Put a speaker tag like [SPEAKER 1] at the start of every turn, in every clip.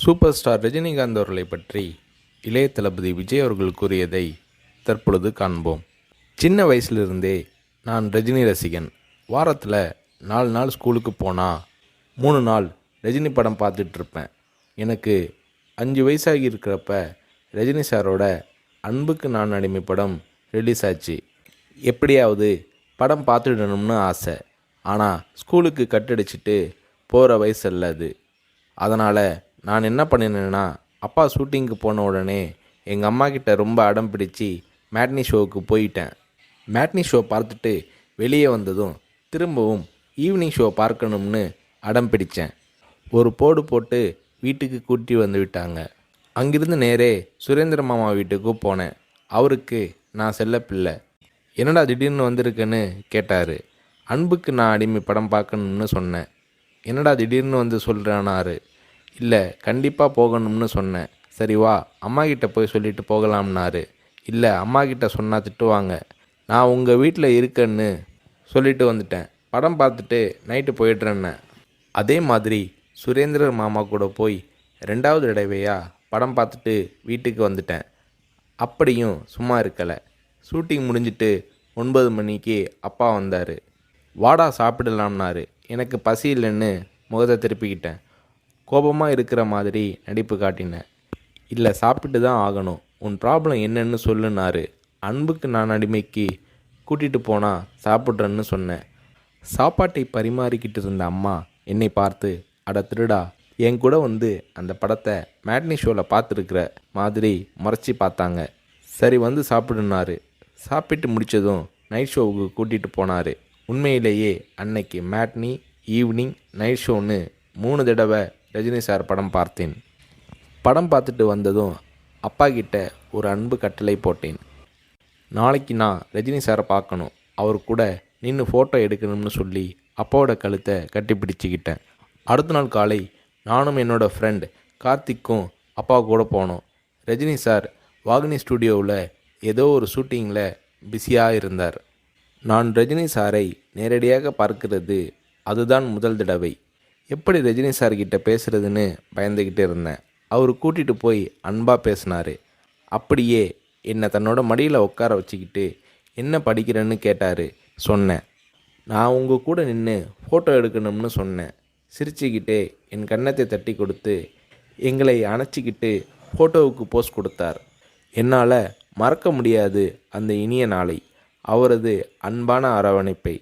[SPEAKER 1] Super star Rajinikanth அவர்களை பற்றி இளைய தளபதி விஜய் அவர்கள் கூறியதை தற்பொழுது காண்போம். சின்ன வயசுலிருந்தே நான் ரஜினி ரசிகன். வாரத்தில் 4 நாள் ஸ்கூலுக்கு போனால் 3 நாள் ரஜினி படம் பார்த்துட்ருப்பேன். எனக்கு 5 வயசாகி இருக்கிறப்ப ரஜினி சாரோட அன்புக்கு நான் அடிமை படம் ரிலீஸ் ஆச்சு. எப்படியாவது படம் பார்த்துடணும்னு ஆசை. ஆனால் ஸ்கூலுக்கு கட்டடிச்சிட்டு போகிற வயசு அல்ல அது. அதனால் நான் என்ன பண்ணினேன்னா, அப்பா ஷூட்டிங்க்கு போன உடனே எங்கள் அம்மா கிட்ட ரொம்ப அடம் பிடிச்சி மேட்னி ஷோவுக்கு போயிட்டேன். மேட்னி ஷோ பார்த்துட்டு வெளியே வந்ததும் திரும்பவும் ஈவினிங் ஷோ பார்க்கணும்னு அடம் பிடித்தேன். ஒரு போடு போட்டு வீட்டுக்கு கூட்டி வந்து விட்டாங்க. அங்கிருந்து நேரே சுரேந்திர மாமா வீட்டுக்கு போனேன். அவருக்கு நான் செல்லப்பிள்ளை. என்னடா திடீர்னு வந்திருக்கேன்னு கேட்டார். அன்புக்கு நான் அடிமை படம் பார்க்கணும்னு சொன்னேன். என்னடா திடீர்னு வந்து சொல்கிறானாரு. இல்லை, கண்டிப்பாக போகணும்னு சொன்னேன். சரி வா, அம்மா கிட்ட போய் சொல்லிட்டு போகலாம்னாரு. இல்லை, அம்மா கிட்ட சொன்னால் திட்டுவாங்க. நான் உங்கள் வீட்டில் இருக்கேன்னு சொல்லிட்டு வந்துட்டேன். படம் பார்த்துட்டு நைட்டு போயிடுறேன்னு. அதே மாதிரி சுரேந்திரர் மாமா கூட போய் 2வது தடவையாக படம் பார்த்துட்டு வீட்டுக்கு வந்துட்டேன். அப்படியும் சும்மா இருக்கலை. ஷூட்டிங் முடிஞ்சிட்டு 9 மணிக்கு அப்பா வந்தார். வாடா சாப்பிடலாம்னாரு. எனக்கு பசி இல்லைன்னு முகத்தை திருப்பிக்கிட்டேன். கோபமாக இருக்கிற மாதிரி நடிப்பு காட்டினேன். இல்லை, சாப்பிட்டு தான் ஆகணும். உன் ப்ராப்ளம் என்னன்னு சொல்லுனாரு. அன்புக்கு நான் அடிமைக்கு கூட்டிகிட்டு போனால் சாப்பிட்றேன்னு சொன்னேன். சாப்பாட்டை பரிமாறிக்கிட்டு இருந்த அம்மா என்னை பார்த்து, அட திருடா, என் கூட வந்து அந்த படத்தை மேட்னி ஷோவில் பார்த்துருக்குற மாதிரி முறைச்சி பார்த்தாங்க. சரி வந்து சாப்பிடுனாரு. சாப்பிட்டு முடித்ததும் நைட் ஷோவுக்கு கூட்டிகிட்டு போனார். உண்மையிலேயே அன்னைக்கு மேட்னி, ஈவினிங், நைட் ஷோன்னு 3 தடவை ரஜினி சார் படம் பார்த்தேன். படம் பார்த்துட்டு வந்ததும் அப்பா கிட்ட ஒரு அன்பு கட்டளை போட்டேன். நாளைக்கு நான் ரஜினி சாரை பார்க்கணும், அவர் கூட நின்று ஃபோட்டோ எடுக்கணும்னு சொல்லி அப்பாவோட கழுத்தை கட்டி பிடிச்சிக்கிட்டேன். அடுத்த நாள் காலை நானும் என்னோடய ஃப்ரெண்ட் கார்த்திக்கும் அப்பா கூட போனோம். ரஜினி சார் வாகினி ஸ்டுடியோவில் ஏதோ ஒரு ஷூட்டிங்கில் பிஸியாக இருந்தார். நான் ரஜினி சாரை நேரடியாக பார்க்கிறது அதுதான் முதல் தடவை. எப்படி ரஜினி சார்கிட்ட பேசுகிறதுன்னு பயந்துக்கிட்டு இருந்தேன். அவர் கூட்டிகிட்டு போய் அன்பாக பேசினார். அப்படியே என்னை தன்னோட மடியில் உட்கார வச்சுக்கிட்டு என்ன படிக்கிறேன்னு கேட்டார். சொன்னேன், நான் உங்கள் கூட நின்று ஃபோட்டோ எடுக்கணும்னு சொன்னேன். சிரிச்சுக்கிட்டே என் கன்னத்தை தட்டி கொடுத்து எங்களை அணைச்சிக்கிட்டு ஃபோட்டோவுக்கு போஸ் கொடுத்தார். என்னால் மறக்க முடியாது அந்த இனிய நாளை, அவரது அன்பான அரவணைப்பை.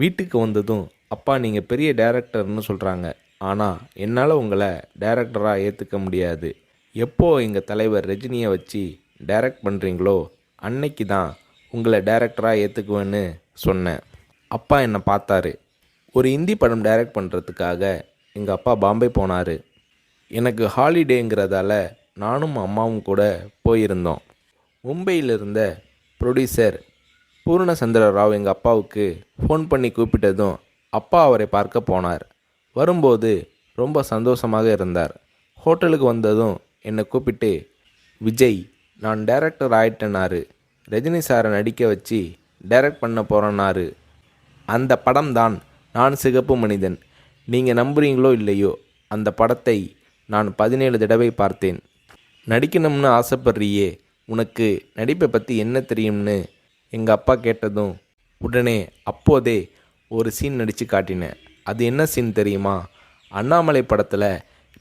[SPEAKER 1] வீட்டுக்கு வந்ததும், அப்பா நீங்கள் பெரிய டைரக்டர்னு சொல்கிறாங்க, ஆனால் என்னால் உங்களை டைரக்டராக ஏற்றுக்க முடியாது. எப்போ எங்கள் தலைவர் ரஜினியை வச்சு டைரக்ட் பண்ணுறீங்களோ அன்னைக்கு தான் உங்களை டைரக்டராக ஏற்றுக்குவேன்னு சொன்னேன். அப்பா என்னை பார்த்தாரு. ஒரு ஹிந்தி படம் டைரக்ட் பண்ணுறதுக்காக எங்கள் அப்பா பாம்பே போனார். எனக்கு ஹாலிடேங்கிறதால நானும் அம்மாவும் கூட போயிருந்தோம். மும்பையில் இருந்த ப்ரொடியூசர் பூர்ணச்சந்திர ராவ் எங்கள் அப்பாவுக்கு ஃபோன் பண்ணி கூப்பிட்டதும் அப்பா அவரை பார்க்க போனார். வரும்போது ரொம்ப சந்தோஷமாக இருந்தார். ஹோட்டலுக்கு வந்ததும் என்னை கூப்பிட்டு, விஜய், நான் டைரக்டர் ஆயிட்டேனாரு. ரஜினி சாரை நடிக்க வச்சு டைரக்ட் பண்ண போகிறேன்னாரு. அந்த படம் தான் நான் சிகப்பு மனிதன். நீங்கள் நம்புறீங்களோ இல்லையோ, அந்த படத்தை நான் 17 தடவை பார்த்தேன். நடிக்கணும்னு ஆசைப்படுறியே, உனக்கு நடிப்பை பற்றி என்ன தெரியும்னு எங்கள் அப்பா கேட்டதும் உடனே அப்போதே ஒரு சீன் நடித்து காட்டினேன். அது என்ன சீன் தெரியுமா? அண்ணாமலை படத்தில்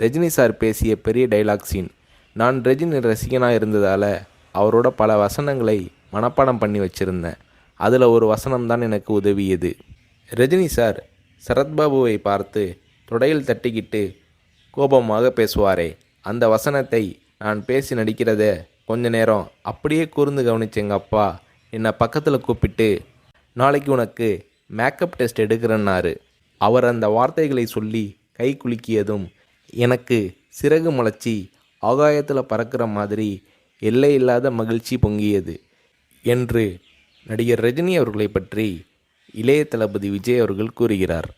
[SPEAKER 1] ரஜினி சார் பேசிய பெரிய டைலாக் சீன். நான் ரஜினி ரசிகனாக இருந்ததால் அவரோட பல வசனங்களை மனப்பாடம் பண்ணி வச்சுருந்தேன். அதில் ஒரு வசனம்தான் எனக்கு உதவியது. ரஜினி சார் சரத்பாபுவை பார்த்து தொடையில் தட்டிக்கிட்டு கோபமாக பேசுவாரே, அந்த வசனத்தை நான் பேசி நடிக்கிறத கொஞ்ச நேரம் அப்படியே கூர்ந்து கவனிச்ச எங்கள் அப்பா என்னை பக்கத்தில் கூப்பிட்டு, நாளைக்கு உனக்கு மேக்கப் டெஸ்ட் எடுக்கிறேன்னாரு. அவர் அந்த வார்த்தைகளை சொல்லி கை குலுக்கியதும் எனக்கு சிறகு முளைச்சி ஆகாயத்தில் பறக்கிற மாதிரி எல்லையில்லாத மகிழ்ச்சி பொங்கியது என்று நடிகர் ரஜினி அவர்களை பற்றி இளைய தளபதி விஜய் அவர்கள் கூறுகிறார்.